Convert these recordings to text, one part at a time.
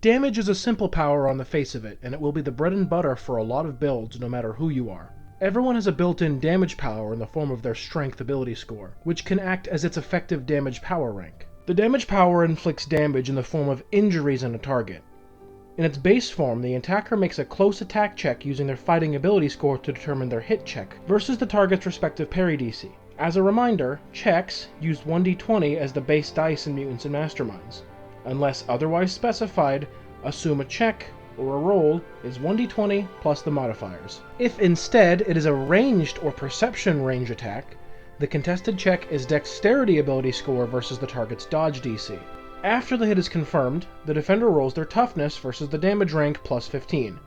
Damage is a simple power on the face of it, and it will be the bread and butter for a lot of builds no matter who you are. Everyone has a built-in damage power in the form of their strength ability score, which can act as its effective damage power rank. The damage power inflicts damage in the form of injuries on a target. In its base form, the attacker makes a close attack check using their fighting ability score to determine their hit check versus the target's respective parry DC. As a reminder, checks use 1d20 as the base dice in Mutants and Masterminds. Unless otherwise specified, assume a check or a roll is 1d20 plus the modifiers. If instead it is a ranged or perception range attack, the contested check is dexterity ability score versus the target's dodge DC. After the hit is confirmed, the defender rolls their toughness versus the damage rank plus 15.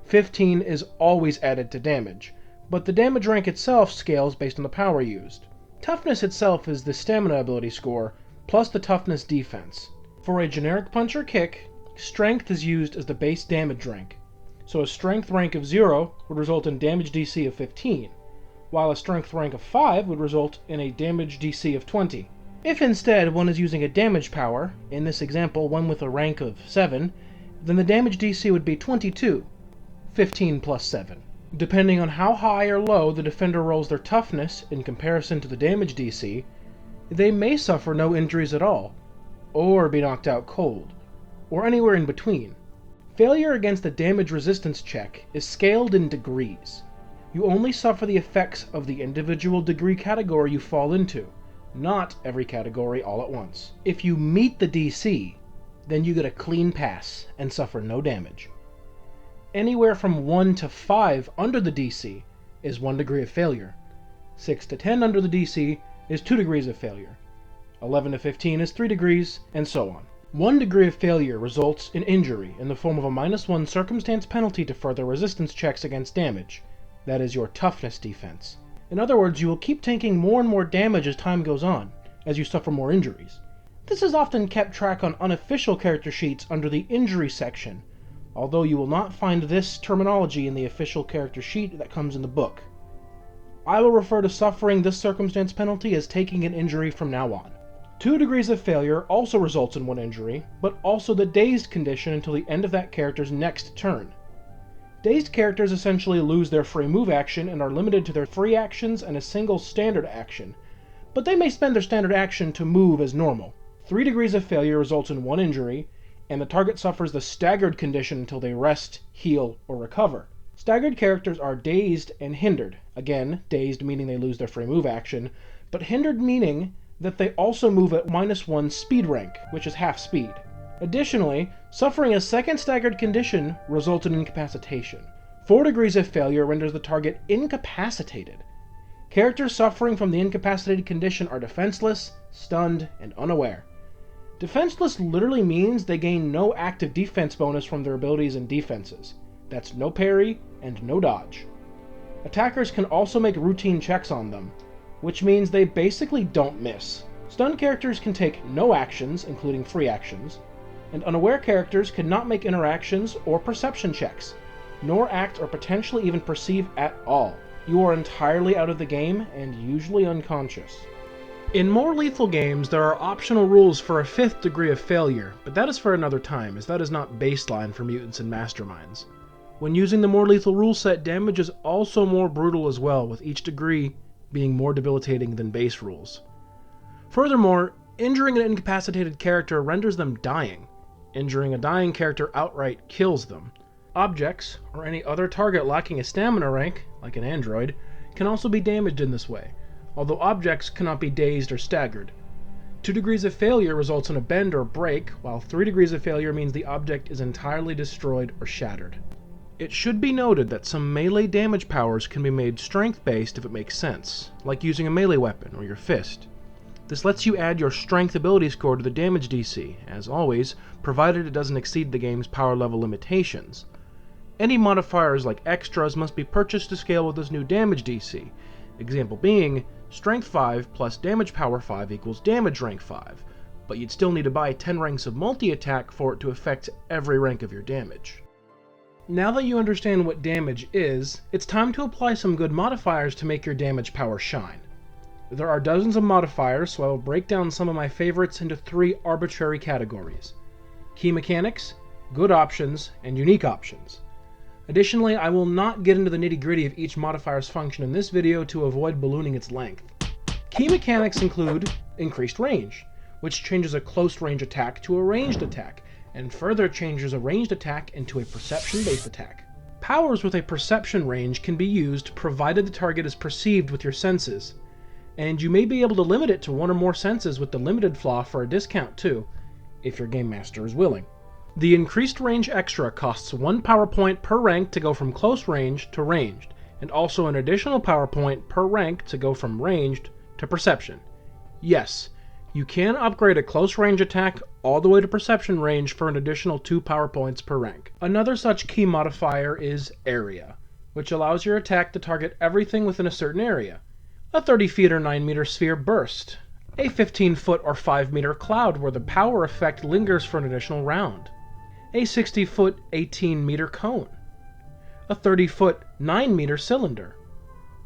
15 is always added to damage, but the damage rank itself scales based on the power used. Toughness itself is the stamina ability score plus the toughness defense. For a generic punch or kick, strength is used as the base damage rank, so a strength rank of 0 would result in damage DC of 15, while a strength rank of 5 would result in a damage DC of 20. If instead one is using a damage power, in this example one with a rank of 7, then the damage DC would be 22, 15 plus 7. Depending on how high or low the defender rolls their toughness in comparison to the damage DC, they may suffer no injuries at all, or be knocked out cold, or anywhere in between. Failure against a damage resistance check is scaled in degrees. You only suffer the effects of the individual degree category you fall into, not every category all at once. If you meet the DC, then you get a clean pass and suffer no damage. Anywhere from 1 to 5 under the DC is 1 degree of failure. 6 to 10 under the DC is 2 degrees of failure. 11 to 15 is 3 degrees, and so on. 1 degree of failure results in injury in the form of a -1 circumstance penalty to further resistance checks against damage. That is your toughness defense. In other words, you will keep taking more and more damage as time goes on, as you suffer more injuries. This is often kept track on unofficial character sheets under the injury section, although you will not find this terminology in the official character sheet that comes in the book. I will refer to suffering this circumstance penalty as taking an injury from now on. 2 degrees of failure also results in 1 injury, but also the dazed condition until the end of that character's next turn. Dazed characters essentially lose their free move action and are limited to their free actions and a single standard action, but they may spend their standard action to move as normal. 3 degrees of failure results in 1 injury, and the target suffers the staggered condition until they rest, heal, or recover. Staggered characters are dazed and hindered. Again, dazed meaning they lose their free move action, but hindered meaning that they also move at -1 speed rank, which is half speed. Additionally, suffering a second staggered condition results in incapacitation. 4 degrees of failure renders the target incapacitated. Characters suffering from the incapacitated condition are defenseless, stunned, and unaware. Defenseless literally means they gain no active defense bonus from their abilities and defenses. That's no parry and no dodge. Attackers can also make routine checks on them, which means they basically don't miss. Stunned characters can take no actions, including free actions, and unaware characters cannot make interactions or perception checks, nor act or potentially even perceive at all. You are entirely out of the game and usually unconscious. In more lethal games, there are optional rules for a 5th degree of failure, but that is for another time, as that is not baseline for Mutants and Masterminds. When using the more lethal rule set, damage is also more brutal as well, with each degree being more debilitating than base rules. Furthermore, injuring an incapacitated character renders them dying. Injuring a dying character outright kills them. Objects, or any other target lacking a stamina rank, like an android, can also be damaged in this way, although objects cannot be dazed or staggered. 2 degrees of failure results in a bend or break, while 3 degrees of failure means the object is entirely destroyed or shattered. It should be noted that some melee damage powers can be made strength-based if it makes sense, like using a melee weapon or your fist. This lets you add your strength ability score to the damage DC, as always, provided it doesn't exceed the game's power level limitations. Any modifiers like extras must be purchased to scale with this new damage DC, example being, strength 5 plus damage power 5 equals damage rank 5, but you'd still need to buy 10 ranks of multi-attack for it to affect every rank of your damage. Now that you understand what damage is, it's time to apply some good modifiers to make your damage power shine. There are dozens of modifiers, so I will break down some of my favorites into 3 arbitrary categories: key mechanics, good options, and unique options. Additionally, I will not get into the nitty-gritty of each modifier's function in this video to avoid ballooning its length. Key mechanics include increased range, which changes a close range attack to a ranged attack, and further changes a ranged attack into a perception-based attack. Powers with a perception range can be used provided the target is perceived with your senses, and you may be able to limit it to one or more senses with the limited flaw for a discount too, if your game master is willing. The increased range extra costs 1 power point per rank to go from close range to ranged, and also an additional power point per rank to go from ranged to perception. Yes, you can upgrade a close range attack all the way to perception range for an additional 2 power points per rank. Another such key modifier is area, which allows your attack to target everything within a certain area. A 30 feet or 9 meter sphere burst, a 15 foot or 5 meter cloud where the power effect lingers for an additional round, a 60 foot 18 meter cone, a 30 foot 9 meter cylinder,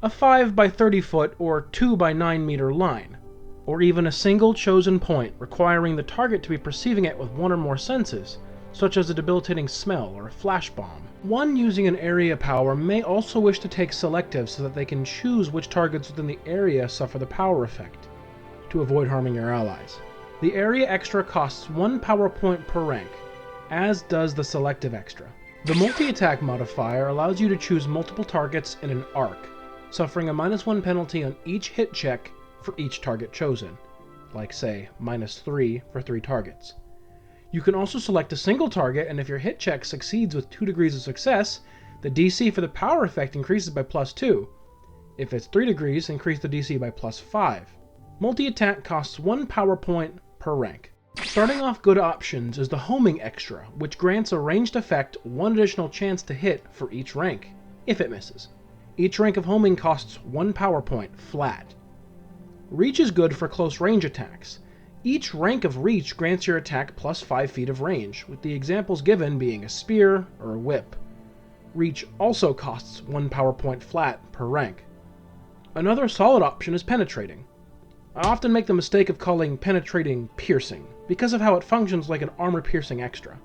a 5 by 30 foot or 2 by 9 meter line, or even a single chosen point requiring the target to be perceiving it with one or more senses, such as a debilitating smell or a flash bomb. One using an area power may also wish to take selective so that they can choose which targets within the area suffer the power effect, to avoid harming your allies. The area extra costs 1 power point per rank, as does the selective extra. The multi-attack modifier allows you to choose multiple targets in an arc, suffering a -1 penalty on each hit check for each target chosen, like say -3 for 3 targets. You can also select a single target, and if your hit check succeeds with 2 degrees of success, the DC for the power effect increases by +2. If it's 3 degrees, increase the DC by +5. Multi-attack costs 1 power point per rank. Starting off good options is the homing extra, which grants a ranged effect 1 additional chance to hit for each rank, if it misses. Each rank of homing costs 1 power point flat. Reach is good for close range attacks. Each rank of reach grants your attack +5 feet of range, with the examples given being a spear or a whip. Reach also costs 1 power point flat per rank. Another solid option is penetrating. I often make the mistake of calling penetrating piercing, because of how it functions like an armor-piercing extra.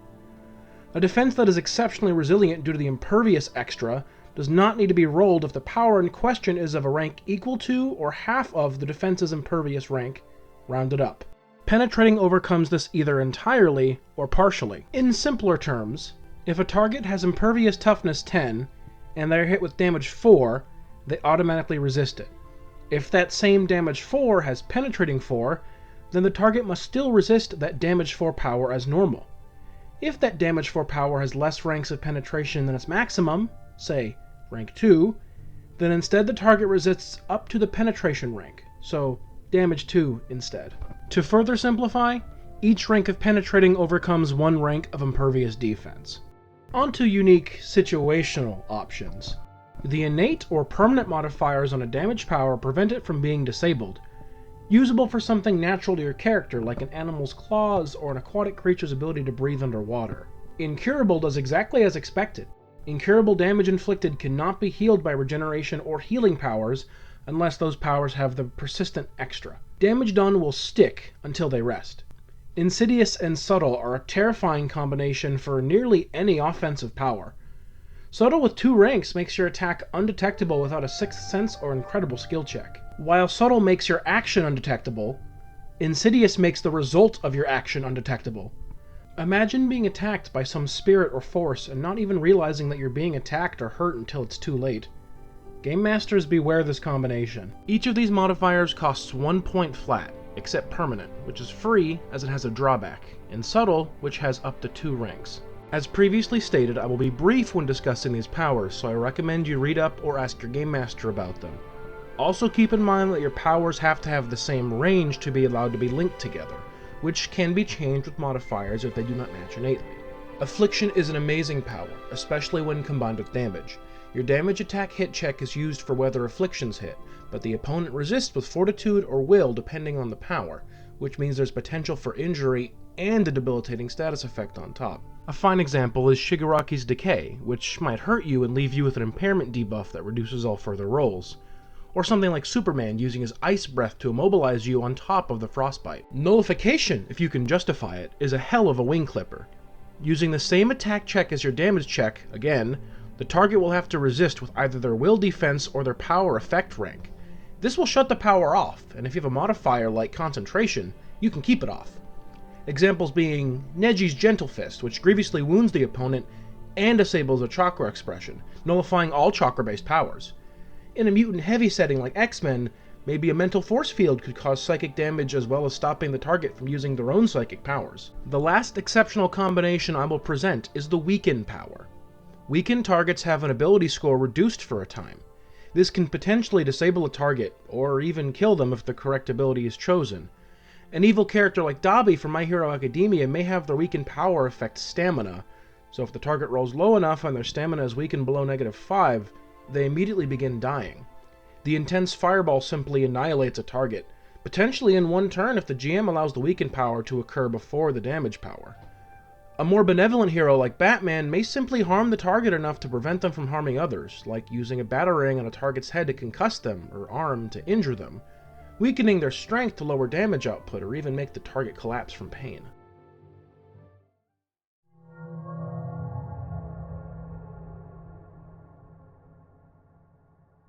A defense that is exceptionally resilient due to the impervious extra does not need to be rolled if the power in question is of a rank equal to or half of the defense's impervious rank, rounded up. Penetrating overcomes this either entirely or partially. In simpler terms, if a target has impervious toughness 10 and they are hit with damage 4, they automatically resist it. If that same damage 4 has penetrating 4, then the target must still resist that damage 4 power as normal. If that damage 4 power has less ranks of penetration than its maximum, say rank 2, then instead the target resists up to the penetration rank, so damage 2 instead. To further simplify, each rank of penetrating overcomes 1 rank of impervious defense. On to unique situational options. The innate or permanent modifiers on a damage power prevent it from being disabled, usable for something natural to your character like an animal's claws or an aquatic creature's ability to breathe underwater. Incurable does exactly as expected. Incurable damage inflicted cannot be healed by regeneration or healing powers unless those powers have the persistent extra. Damage done will stick until they rest. Insidious and Subtle are a terrifying combination for nearly any offensive power. Subtle with 2 ranks makes your attack undetectable without a 6th sense or incredible skill check. While Subtle makes your action undetectable, Insidious makes the result of your action undetectable. Imagine being attacked by some spirit or force and not even realizing that you're being attacked or hurt until it's too late. Game Masters, beware this combination. Each of these modifiers costs 1 point flat, except Permanent, which is free as it has a drawback, and Subtle, which has up to 2 ranks. As previously stated, I will be brief when discussing these powers, so I recommend you read up or ask your Game Master about them. Also keep in mind that your powers have to have the same range to be allowed to be linked together, which can be changed with modifiers if they do not match innately. Affliction is an amazing power, especially when combined with damage. Your damage attack hit check is used for whether afflictions hit, but the opponent resists with fortitude or will depending on the power, which means there's potential for injury and a debilitating status effect on top. A fine example is Shigaraki's Decay, which might hurt you and leave you with an impairment debuff that reduces all further rolls. Or something like Superman using his ice breath to immobilize you on top of the frostbite. Nullification, if you can justify it, is a hell of a wing clipper. Using the same attack check as your damage check, again, the target will have to resist with either their will defense or their power effect rank. This will shut the power off, and if you have a modifier like concentration, you can keep it off. Examples being Neji's Gentle Fist, which grievously wounds the opponent and disables a chakra expression, nullifying all chakra-based powers. In a mutant heavy setting like X-Men, maybe a mental force field could cause psychic damage as well as stopping the target from using their own psychic powers. The last exceptional combination I will present is the Weaken power. Weakened targets have an ability score reduced for a time. This can potentially disable a target, or even kill them if the correct ability is chosen. An evil character like Dabi from My Hero Academia may have their weakened power affect stamina, so if the target rolls low enough and their stamina is weakened below -5, they immediately begin dying. The intense fireball simply annihilates a target, potentially in one turn if the GM allows the weakened power to occur before the damage power. A more benevolent hero like Batman may simply harm the target enough to prevent them from harming others, like using a batarang on a target's head to concuss them, or arm to injure them, weakening their strength to lower damage output or even make the target collapse from pain.